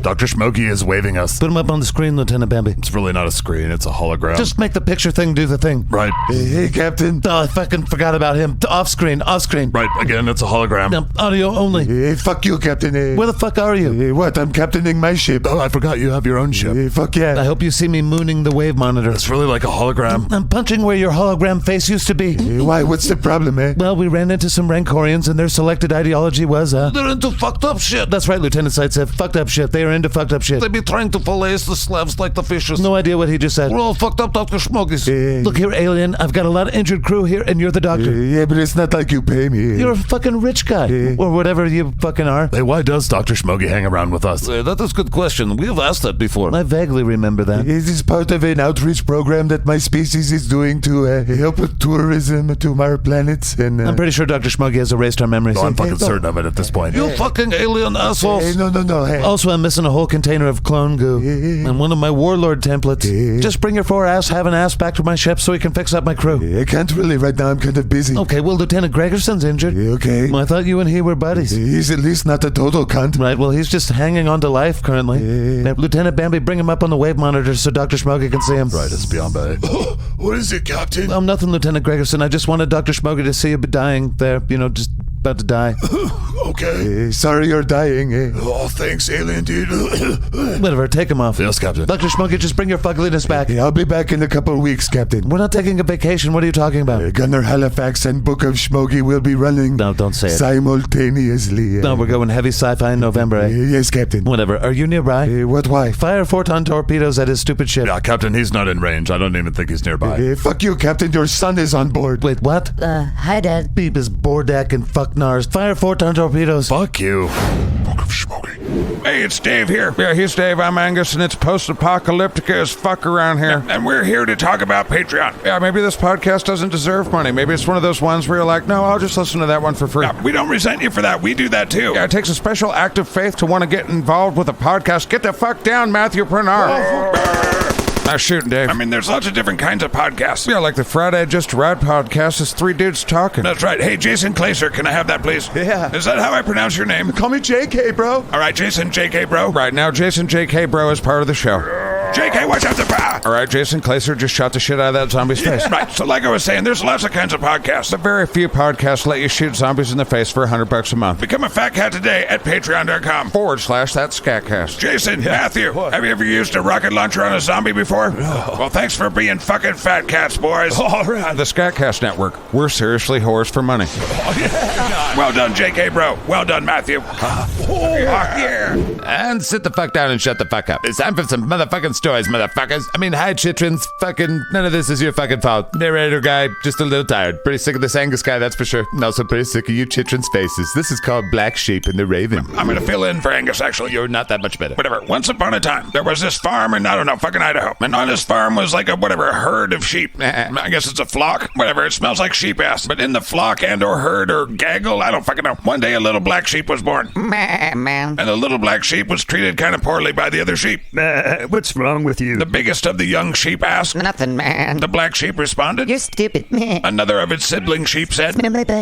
B: Dr. Schmokey is waving us.
C: Put him up on the screen, Lieutenant Bambi.
B: It's really not a screen, it's a hologram.
C: Just make the picture thing do the thing.
B: Right.
D: Hey, Captain.
C: Oh, I fucking forgot about him. Off screen.
B: Right, again, it's a hologram.
C: No, audio only.
D: Hey, fuck you, Captain.
C: Where the fuck are you?
D: Hey, what? I'm captaining my ship.
B: Oh, I forgot you have your own ship.
D: Hey, fuck
C: I
D: yeah.
C: hope you see me mooning the wave monitor.
B: It's really like a hologram.
C: I'm punching where your hologram face used to be.
D: Hey, why? What's the problem, eh?
C: Well, we ran into some Rancorians, and their selected ideology was, they're into fucked up shit. That's right, Lieutenant Sight said. Fucked up shit. They are into fucked up shit.
I: They be trying to fillet the Slavs like the fishes.
C: No idea what he just said.
I: We're all fucked up, Dr. Schmoggies.
D: Hey,
C: Look here, alien. I've got a lot of injured crew here, and you're the doctor.
D: yeah, but it's not like you pay me.
C: You're a fucking rich guy. Or whatever you fucking are.
B: Hey, why does Dr. Schmokey hang around with us?
I: That is a good question. We have asked that before.
C: I vaguely remember that.
D: Is this part of an outreach program that my species is doing to help with tourism to our planets? And
C: I'm pretty sure Dr. Schmoggy has erased our memories.
B: No, I'm fucking certain of it at this point.
I: You fucking alien assholes.
D: Hey, no. Hey.
C: Also, I'm missing a whole container of clone goo and one of my warlord templates. Just bring your 4-ass having ass back to my ship so we can fix up my crew.
D: I can't really right now. I'm kind of busy.
C: Okay, well, Lieutenant Gregerson's injured.
D: Okay.
C: Well, I thought you and he were buddies.
D: He's at least not a total cunt.
C: Right, well, he's just hanging on to life currently. Now, Lieutenant Bambi, bring him up on the wave monitor so Dr. Schmoggy can see him.
B: Right, it's beyond bay.
D: What is it, Captain?
C: Oh, nothing, Lieutenant Gregerson. I just wanted Dr. Schmoggy to see you dying there. You know, just about to die.
D: Okay. Sorry you're dying, eh?
B: Oh, thanks, alien dude.
C: Whatever, take him off.
B: Yes, Captain.
C: Dr. Schmoggy, just bring your fugliness back.
D: I'll be back in a couple of weeks, Captain.
C: We're not taking a vacation. What are you talking about?
D: Gunner Halifax and Book of Schmoggy will be running
C: No, don't say it.
D: simultaneously.
C: No, we're going heavy sci-fi in November, eh?
D: Yes, Captain.
C: Whatever. Are you nearby?
D: What, why?
C: Fire 4-ton torpedoes at his stupid ship.
B: Yeah, Captain, he's not in range. I don't even think he's nearby.
D: Fuck you, Captain. Your son is on board.
C: Wait, what?
F: Hi, Dad.
C: Beep is Bordak and fuck Nars. Fire 4-ton torpedoes.
B: Fuck you.
D: Book of Schmoggy.
E: Hey, it's Dave here. Yeah, here's Dave. I'm Angus, and it's post-apocalyptic as fuck around here. And we're here to talk about Patreon. Yeah, maybe this podcast doesn't deserve money. Maybe it's one of those ones where you're like, no, I'll just listen to that one for free. Yeah, we don't resent you for that. We do that too. Yeah, it takes a special act of faith to want to get involved with a podcast. Get the fuck down, Matthew Pernard. Nice shooting, Dave. I mean, there's lots of different kinds of podcasts. Yeah, like the Friday Just Ride podcast is 3 dudes talking. That's right. Hey, Jason Glaser, can I have that, please?
D: Yeah.
E: Is that how I pronounce your name?
D: Call me JK, bro.
E: All right, Jason JK, bro. Right, now Jason JK, bro, is part of the show. JK, watch out the bar! All right, Jason Glaser just shot the shit out of that zombie's face. Right, so like I was saying, there's lots of kinds of podcasts, but very few podcasts let you shoot zombies in the face for $100 a month. Become a fat cat today at patreon.com/that's SKATCAST. Jason, Matthew, have you ever used a rocket launcher on a zombie before? No. Well, thanks for being fucking fat cats, boys. All right. The SKATCAST Network. We're seriously whores for money. Well done, JK, bro. Well done, Matthew. Yeah.
A: And sit the fuck down and shut the fuck up. It's time for some motherfucking stories, motherfuckers. I mean, hi, chitrons. Fucking, none of this is your fucking fault. Narrator guy, just a little tired. Pretty sick of this Angus guy, that's for sure. And also pretty sick of you chitrons' faces. This is called Black Sheep and the Raven.
E: I'm gonna fill in for Angus, actually.
A: You're not that much better.
E: Whatever. Once upon a time, there was this farm in, I don't know, fucking Idaho. And on this farm was like a herd of sheep. I guess it's a flock. Whatever. It smells like sheep ass. But in the flock and or herd or gaggle, I don't fucking know. One day a little black sheep was born.
H: Man.
E: And the little black sheep was treated kind of poorly by the other sheep.
J: What's wrong with you?
E: The biggest of the young sheep asked.
H: Nothing, man.
E: The black sheep responded.
F: You're stupid.
E: Another of its sibling sheep said.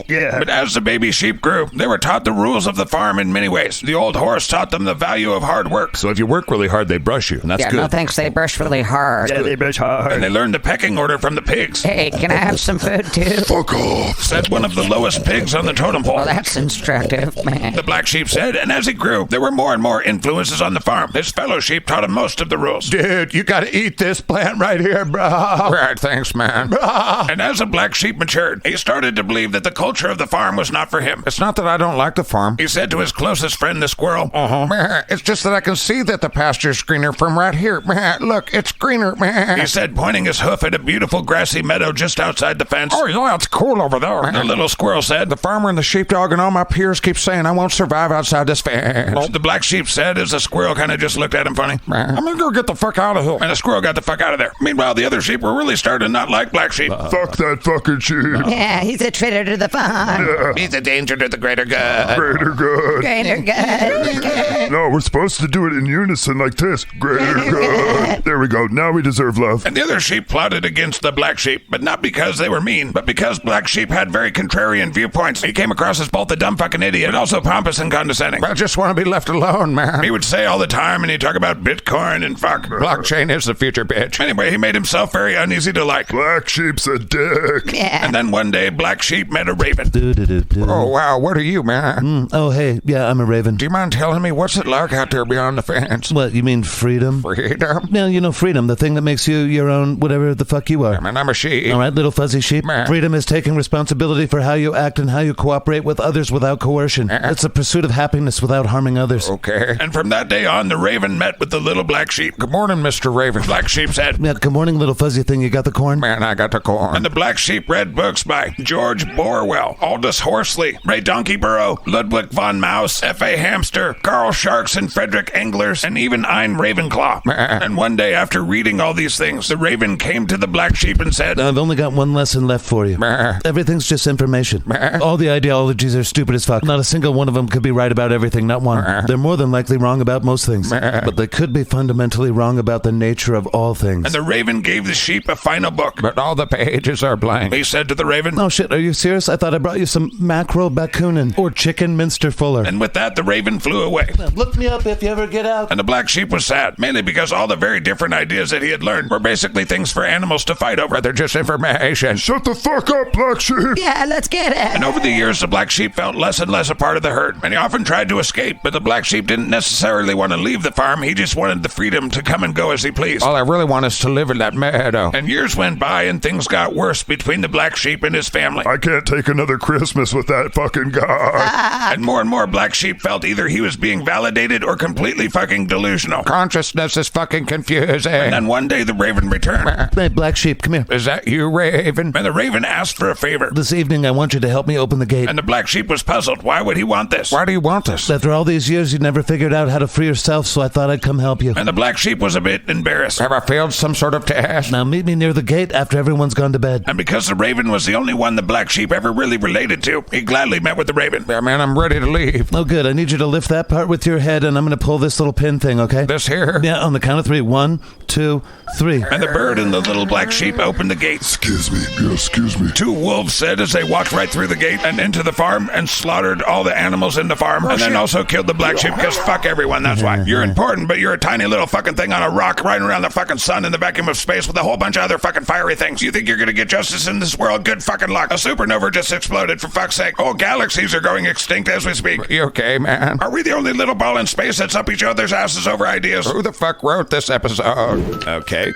J: Yeah.
E: But as the baby sheep grew, they were taught the rules of the farm in many ways. The old horse taught them the value of hard work.
B: So if you work really hard, they brush you, and that's
H: Yeah,
B: good.
H: no thanks. They brush really hard.
J: Yeah, they brush hard.
E: And they learned the pecking order from the pigs.
H: Hey, can I have some food too?
D: Fuck off.
E: Said one of the lowest pigs on the totem pole.
H: Well, that's instructive, man.
E: The black sheep said, and as he grew, there were more and more influences on the farm. His fellow sheep taught him most of the rules.
A: Dude, you gotta eat this plant right here, bro.
E: Right, thanks, man. And as the black sheep matured, he started to believe that the culture of the farm was not for him.
A: It's not that I don't like the farm.
E: He said to his closest friend, the squirrel,
A: It's just that I can see that the pasture's greener from right here. Look, it's greener.
E: he said, pointing his hoof at a beautiful grassy meadow just outside the fence.
A: Oh, yeah, it's cool over there.
E: The little squirrel said,
A: The farmer and the sheepdog and all my peers keep saying I won't survive outside this
E: this fence. The black sheep said as the squirrel kind of just looked at him funny. I'm gonna go get the fuck out of here. And the squirrel got the fuck out of there. Meanwhile, the other sheep were really starting to not like black sheep.
B: Fuck that fucking sheep.
H: Yeah, he's a traitor to the farm.
B: Yeah.
A: He's a danger to the greater good.
B: Greater good.
H: Greater good.
B: No, we're supposed to do it in unison like this. Greater good. There we go. Now we deserve love.
E: And the other sheep plotted against the black sheep, but not because they were mean, but because black sheep had very contrarian viewpoints. He came across as both a dumb fucking idiot and also pompous and condescending. I just want to be left alone, man. He would say all the time, and he'd talk about Bitcoin and fuck. Blockchain is the future, bitch. Anyway, he made himself very uneasy to like.
B: Black sheep's a dick.
H: Yeah.
E: And then one day, black sheep met a raven.
C: Do-do-do-do.
E: Oh, wow, what are you, man?
C: Oh, hey, yeah, I'm a raven.
E: Do you mind telling me what's it like out there beyond the fence?
C: What, you mean freedom?
E: Freedom?
C: No, you know freedom, the thing that makes you your own whatever the fuck you are.
E: I mean, I'm a sheep.
C: All right, little fuzzy sheep.
E: Meh.
C: Freedom is taking responsibility for how you act and how you cooperate with others without coercion. It's a pursuit of happiness without harming others.
E: Okay. And from that day on, the raven met with the little black sheep. Good morning, Mr. Raven. Black sheep said,
C: Yeah, good morning, little fuzzy thing. You got the corn?
E: man, I got the corn. And the black sheep read books by George Borwell, Aldous Horsley, Ray Donkeyburrow, Ludwig von Maus, F.A. Hamster, Carl Sharks and Frederick Englers, and even Ein Ravenclaw. And one day after reading all these things, the raven came to the black sheep and said,
C: I've only got one lesson left for you. Everything's just information. All the ideologies are stupid as fuck. Not a single one of them could be right about everything, not one. They're more than likely wrong about most things. But they could be fundamentally wrong about the nature of all things.
E: And the raven gave the sheep a final book, but all the pages are blank. He said to the raven,
C: Oh shit, are you serious? I thought I brought you some mackerel bakunin or chicken minster fuller.
E: and with that, the raven flew away.
C: Look me up if you ever get out.
E: And the black sheep was sad, mainly because all the very different ideas that he had learned were basically things for animals to fight over. They're just information.
B: Shut the fuck up, black sheep.
H: Yeah, let's get it.
E: And over the years, the black sheep felt less and less a part of the herd, and he often tried to escape, but the black sheep didn't necessarily want to leave the farm. He just wanted the freedom to come and go as he pleased. All I really want is to live in that meadow. And years went by, and things got worse between the black sheep and his family.
B: I can't take another Christmas with that fucking guy.
E: And more black sheep felt either he was being validated or completely fucking delusional. Consciousness is fucking confusing. And then one day the raven returned.
C: Hey, black sheep, come here.
E: Is that you, Raven? And the raven asked for a favor.
C: This evening I want you to help me open the gate.
E: And the black sheep was puzzled. Why would he want this? Why do you want this?
C: After all these years, you never figured out how to free yourself, so I thought I'd come help you.
E: And the black sheep was a bit embarrassed. Have I failed some sort of test?
C: Now meet me near the gate after everyone's gone to bed.
E: And because the raven was the only one the black sheep ever really related to, he gladly met with the raven. Yeah, man, I'm ready to leave.
C: Oh, good. I need you to lift that part with your head, and I'm going to pull this little pin thing, okay?
E: This here?
C: Yeah, on the count of 3. 1, 2, 3.
E: And the bird and the little black sheep opened the gate.
B: Excuse me. Yeah, excuse me.
E: Two wolves said as they walked right through the gate and into the farm and slaughtered all the animals in the farm, and then also killed the black sheep because fuck everyone, that's why. You're important, but you're a tiny little fucking thing on a rock riding around the fucking sun in the vacuum of space with a whole bunch of other fucking fiery things. You think you're gonna get justice in this world? Good fucking luck. A supernova just exploded, for fuck's sake. Whole galaxies are going extinct as we speak. You okay, man? Are we the only little ball in space that's up each other's asses over ideas? Who the fuck wrote this episode?
A: Okay,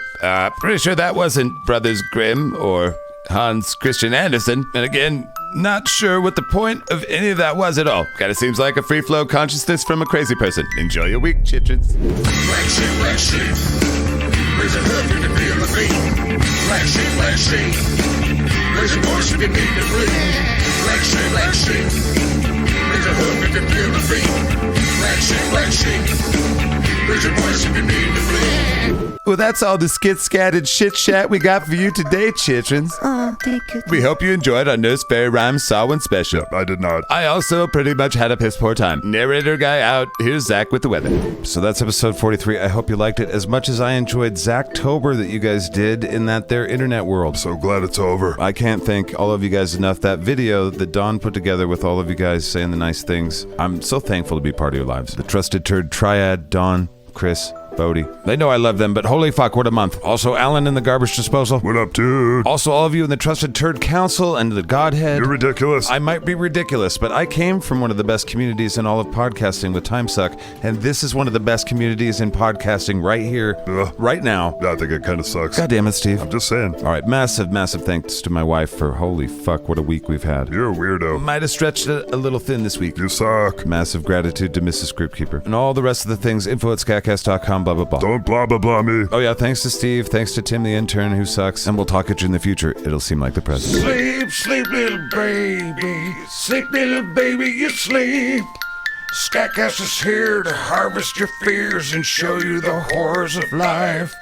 A: pretty sure that wasn't Brothers Grimm or Hans Christian Andersen. And again, not sure what the point of any of that was at all. Kinda seems like a free flow consciousness from a crazy person. Enjoy your week, chitrins.
B: Black sheep. Raise a hood, you can feel the beat. Black sheep. Raise your voice if you need to breathe. Black sheep. Raise a hood, you can feel the beat. Black sheep. Raise your voice if you need to breathe.
A: Well, that's all the skit, scat, and shit chat we got for you today, chitrins.
F: Oh, thank you.
A: We hope you enjoyed our Nurse Fairy Rhymes Saw One special.
B: I did not.
A: I also pretty much had a piss poor time. Narrator guy out. Here's Zach with the weather. So that's episode 43. I hope you liked it as much as I enjoyed Zachtober that you guys did in that there internet world.
B: So glad it's over.
A: I can't thank all of you guys enough. That video that Dawn put together with all of you guys saying the nice things. I'm so thankful to be part of your lives. The Trusted Turd Triad, Dawn, Chris, Bodie. They know I love them, but holy fuck, what a month. Also, Alan in the garbage disposal.
B: What up, dude?
A: Also, all of you in the Trusted Turd Council and the Godhead.
B: You're ridiculous.
A: I might be ridiculous, but I came from one of the best communities in all of podcasting with Timesuck, and this is one of the best communities in podcasting right here, right now.
B: I think it kind of sucks.
A: God damn it, Steve.
B: I'm just saying.
A: All right, massive thanks to my wife for holy fuck, what a week we've had.
B: You're a weirdo.
A: Might have stretched it a little thin this week.
B: You suck.
A: Massive gratitude to Mrs. Scriptkeeper. And all the rest of the things, info@skatcast.com, blah, blah, blah.
B: Don't blah, blah, blah me.
A: Oh yeah, thanks to Steve, thanks to Tim the intern who sucks, and we'll talk at you in the future. It'll seem like the present.
G: Sleep, sleep, little baby. Sleep, little baby, you sleep. SKATCAST is here to harvest your fears and show you the horrors of life.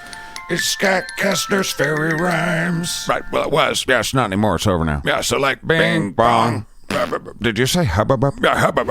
G: It's SKATCAST Nurse Fairy Rhymes.
E: Right, well, it was. Yeah, it's not anymore. It's over now.
G: Yeah, so like bing, bong.
E: Did you say hubba?
G: Yeah, hubba.